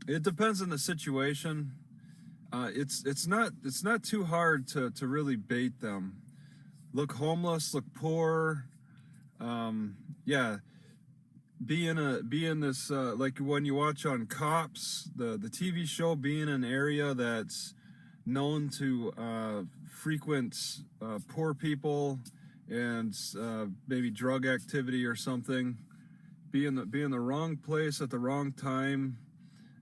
It depends on the situation. It's not too hard to really bait them. Look homeless, look poor. Yeah, be in this like when you watch on Cops, the TV show, be in an area that's known to frequent poor people and maybe drug activity or something. Be in the wrong place at the wrong time,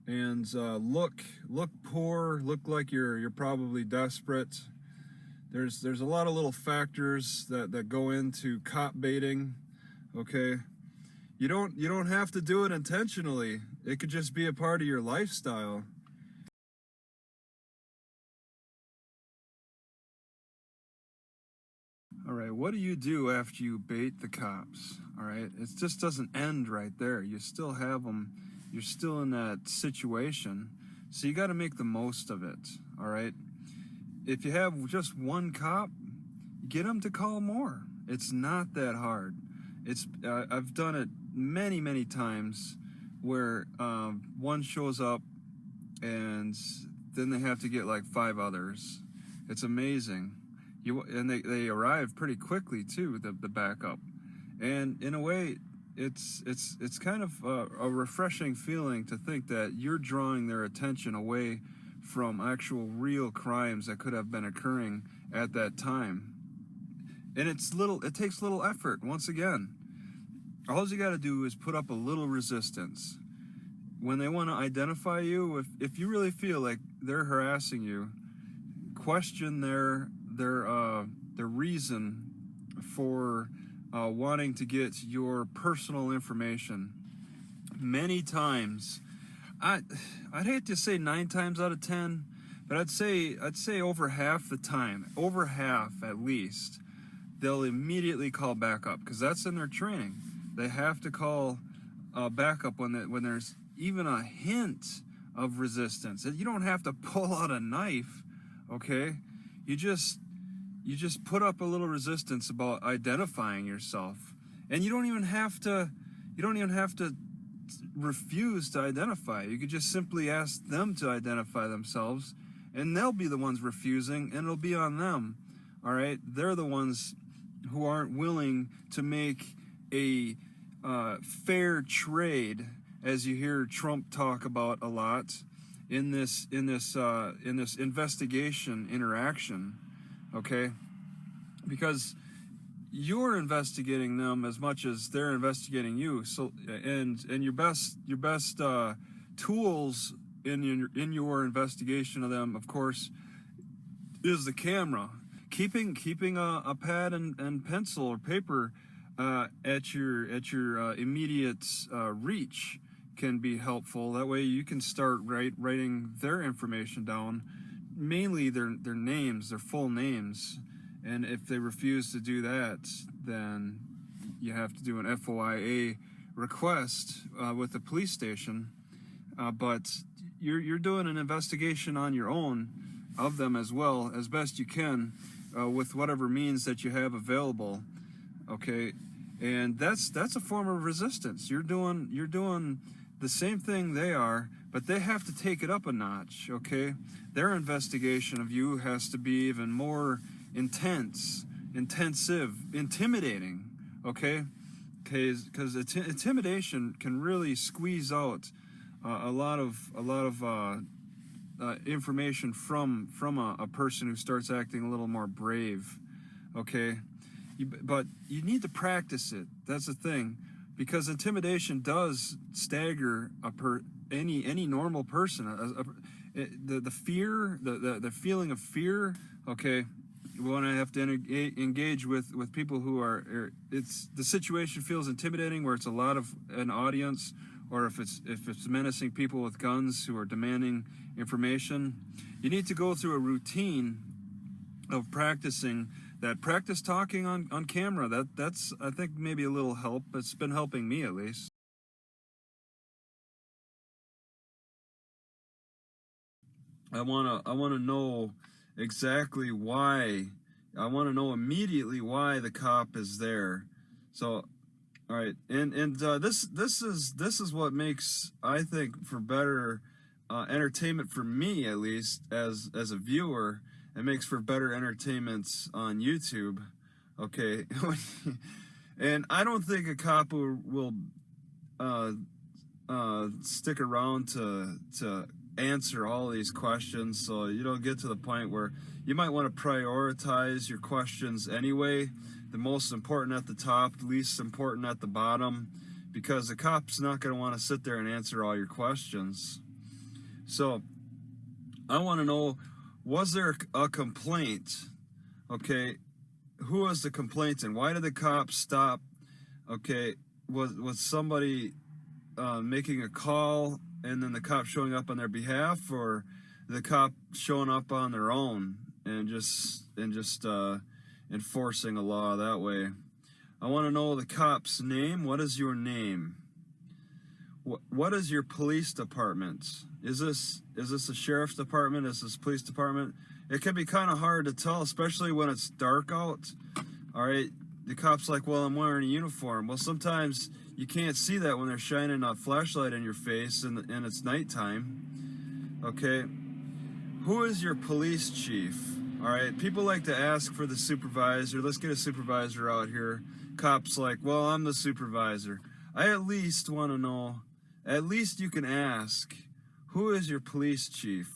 and look poor, look like you're probably desperate. There's a lot of little factors that go into cop baiting. Okay, you don't have to do it intentionally. It could just be a part of your lifestyle. All right, what do you do after you bait the cops? All right, it just doesn't end right there. You still have them. You're still in that situation, so you got to make the most of it. All right, if you have just one cop, get them to call more. It's not that hard. I've done it many times where one shows up and then they have to get like 5 others. It's amazing. And they arrive pretty quickly too, the backup. And in a way, it's kind of a refreshing feeling to think that you're drawing their attention away from actual real crimes that could have been occurring at that time. And it takes little effort. Once again, all you got to do is put up a little resistance. When they want to identify you, if you really feel like they're harassing you, question their reason for wanting to get your personal information. Many times, I'd hate to say 9 times out of 10, but I'd say over half the time, over half at least, they'll immediately call backup because that's in their training. They have to call backup when there's even a hint of resistance. You don't have to pull out a knife, okay? You just put up a little resistance about identifying yourself, and you don't even have to refuse to identify. You could just simply ask them to identify themselves, and they'll be the ones refusing, and it'll be on them. All right, they're the ones who aren't willing to make a fair trade, as you hear Trump talk about a lot in this investigation interaction. Okay, because you're investigating them as much as they're investigating you. So, and your best tools in your investigation of them, of course, is the camera. Keeping a pad and pencil or paper at your immediate reach can be helpful. That way you can start writing their information down, mainly their names, their full names. And if they refuse to do that, then you have to do an FOIA request with the police station. But you're doing an investigation on your own of them as well, as best you can, with whatever means that you have available. Okay, and that's a form of resistance. You're doing the same thing they are, but they have to take it up a notch. Okay, their investigation of you has to be even more intensive, intimidating. Okay, because intimidation can really squeeze out a lot of information from a person who starts acting a little more brave. Okay, but you need to practice it. That's the thing, because intimidation does stagger any normal person. The fear, the feeling of fear. Okay, when I have to engage with people who are, the situation feels intimidating, where it's a lot of an audience, or if it's menacing people with guns who are demanding information. You need to go through a routine of practicing that. Practice talking on camera. That's I think maybe a little help. It's been helping me, at least. I wanna know exactly why. I want to know immediately why the cop is there. So, all right, and this is what makes, I think, for better entertainment for me, at least as a viewer. It makes for better entertainment on YouTube. Okay, and I don't think a cop will stick around to answer all these questions, so you don't get to the point where you might want to prioritize your questions anyway. The most important at the top, the least important at the bottom, because the cop's not going to want to sit there and answer all your questions. So I want to know, was there a complaint? Okay, who was the complainant? Why did the cop stop? Okay, was somebody making a call and then the cop showing up on their behalf, or the cop showing up on their own and just enforcing a law that way? I want to know the cop's name. What is your name? What is your police department? Is this a sheriff's department? Is this police department? It can be kind of hard to tell, especially when it's dark out. All right, the cop's like, well, I'm wearing a uniform. Well, sometimes you can't see that when they're shining a flashlight in your face and it's nighttime. Okay, who is your police chief? All right, people like to ask for the supervisor. Let's get a supervisor out here. Cop's like, well, I'm the supervisor. I at least want to know, at least you can ask, who is your police chief?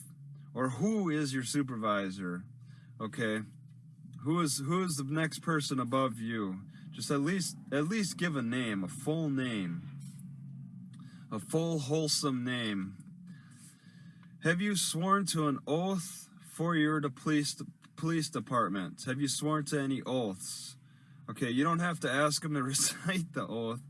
Or who is your supervisor? Okay, who is the next person above you? Just at least give a name, a full name, a full wholesome name. Have you sworn to an oath for your police department? Have you sworn to any oaths? Okay, you don't have to ask them to recite the oath.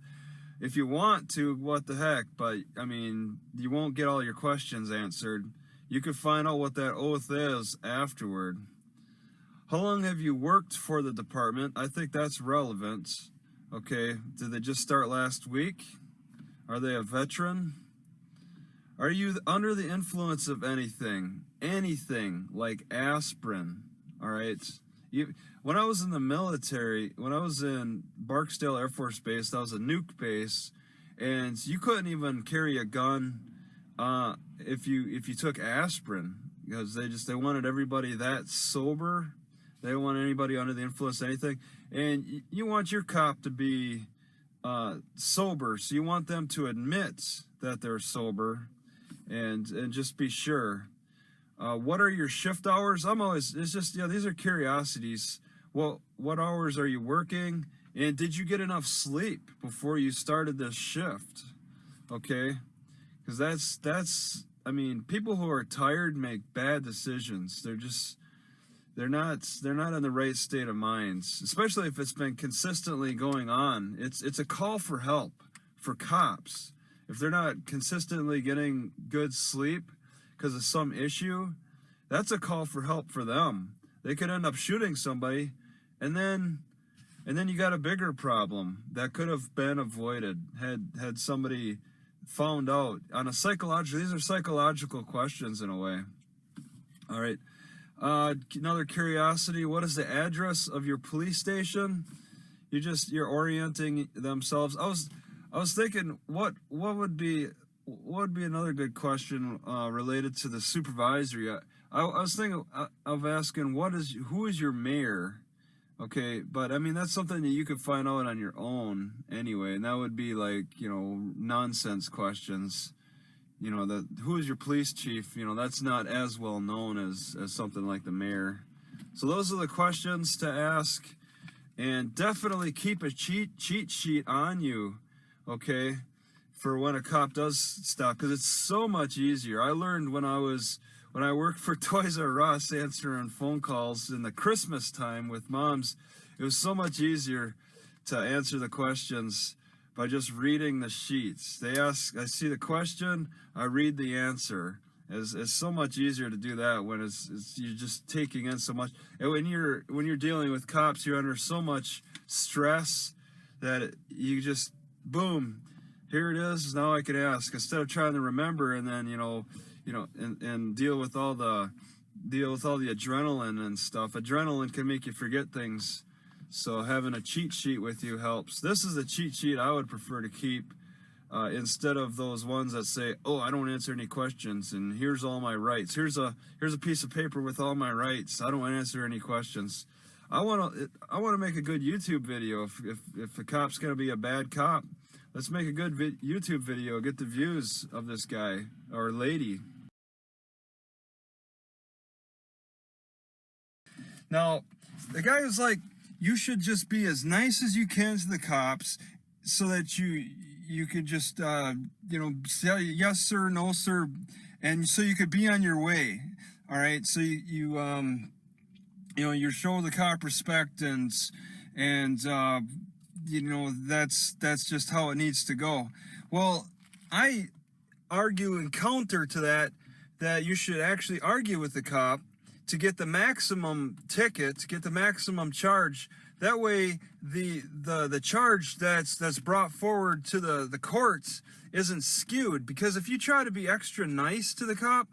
If you want to, what the heck? But I mean, you won't get all your questions answered. You can find out what that oath is afterward. How long have you worked for the department? I think that's relevant. Okay, did they just start last week? Are they a veteran? Are you under the influence of anything? Anything like aspirin, all right? When I was in the military, when I was in Barksdale Air Force Base, that was a nuke base, and you couldn't even carry a gun if you took aspirin, because they wanted everybody that sober. They don't want anybody under the influence of anything. And you want your cop to be sober, so you want them to admit that they're sober and just be sure. What are your shift hours? It's just, these are curiosities. Well, what hours are you working? And did you get enough sleep before you started this shift? Okay? Because that's, I mean, people who are tired make bad decisions. They're not in the right state of minds, especially if it's been consistently going on. It's a call for help for cops. If they're not consistently getting good sleep because of some issue, that's a call for help for them. They could end up shooting somebody, and then you got a bigger problem that could have been avoided had somebody found out on a psychological. These are psychological questions in a way. All right. Another curiosity: what is the address of your police station? You're orienting themselves. I was thinking, what would be another good question related to the supervisory? I was thinking of asking, who is your mayor? Okay, but I mean, that's something that you could find out on your own anyway, and that would be like, nonsense questions. Who is your police chief? That's not as well known as something like the mayor. So those are the questions to ask, and definitely keep a cheat sheet on you, okay, for when a cop does stop, because it's so much easier. I learned when I worked for Toys R Us answering phone calls in the Christmas time with moms, it was so much easier to answer the questions by just reading the sheets. They ask, I see the question, I read the answer. It's so much easier to do that when you're just taking in so much. And when you're dealing with cops, you're under so much stress that you just, boom, here it is. Now I can ask, instead of trying to remember and then and deal with all the adrenaline and stuff. Adrenaline can make you forget things. So having a cheat sheet with you helps. This is a cheat sheet I would prefer to keep instead of those ones that say, "Oh, I don't answer any questions," and here's all my rights. Here's a piece of paper with all my rights. I don't answer any questions. I want to make a good YouTube video. If a cop's gonna be a bad cop, let's make a good YouTube video. Get the views of this guy or lady. Now, the guy was like, you should just be as nice as you can to the cops, so that you could just say yes sir, no sir, and so you could be on your way. All right, so you show the cop respect, and that's just how it needs to go. Well, I argue and counter to that you should actually argue with the cop to get the maximum ticket, to get the maximum charge. That way the charge that's brought forward to the courts isn't skewed, because if you try to be extra nice to the cop,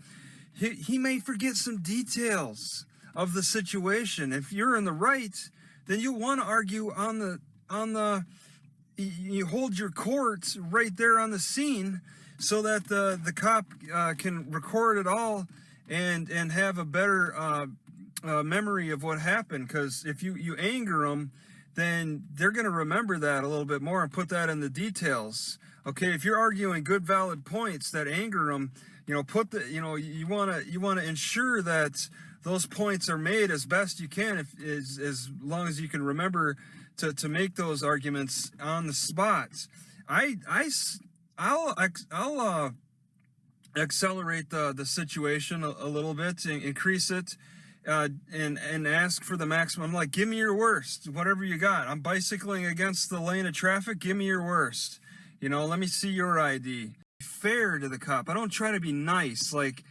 he may forget some details of the situation. If you're in the right, then you want to argue you hold your court right there on the scene, so that the cop can record it all and have a better memory of what happened. Because if you anger them, then they're going to remember that a little bit more and put that in the details. Okay, if you're arguing good valid points that anger them, you want to ensure that those points are made as best you can, as long as you can remember to make those arguments on the spot. I'll accelerate the situation a little bit, and increase it, and ask for the maximum. I'm like, give me your worst, whatever you got. I'm bicycling against the lane of traffic. Give me your worst. Let me see your ID. Fair to the cop. I don't try to be nice, like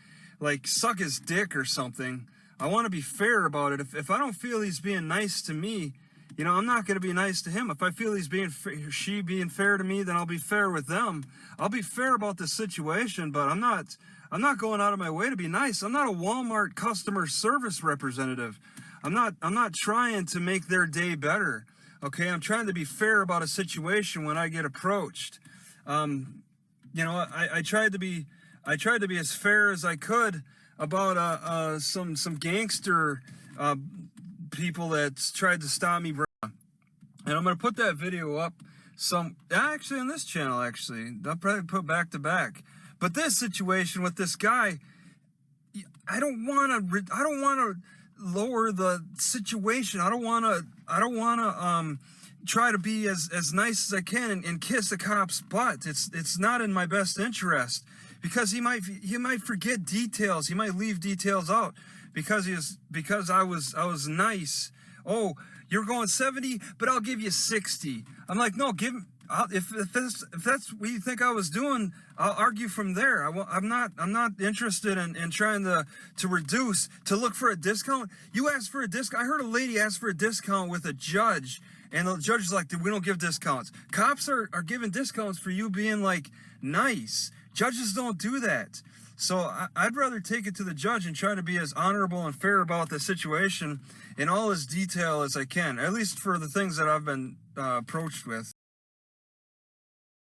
suck his dick or something. I want to be fair about it. If I don't feel he's being nice to me, I'm not going to be nice to him. If I feel he's being fair to me, then I'll be fair with them. I'll be fair about the situation, but I'm not going out of my way to be nice. I'm not a Walmart customer service representative. I'm not trying to make their day better. Okay, I'm trying to be fair about a situation when I get approached. I tried to be as fair as I could about some gangster people that tried to stop me. And I'm going to put that video up actually on this channel. I'll probably put back to back. But this situation with this guy, I don't want to lower the situation. I don't want to try to be as nice as I can and kiss a cop's butt. It's not in my best interest, because he might forget details. He might leave details out because I was nice. Oh, you're going 70, but I'll give you 60. I'm like, no, if that's what you think I was doing, I'll argue from there. I'm not interested in trying to reduce, to look for a discount. You asked for a discount. I heard a lady ask for a discount with a judge, and the judge is like, we don't give discounts. Cops are giving discounts for you being like nice. Judges don't do that. So I'd rather take it to the judge and try to be as honorable and fair about the situation in all as detail as I can, at least for the things that I've been approached with.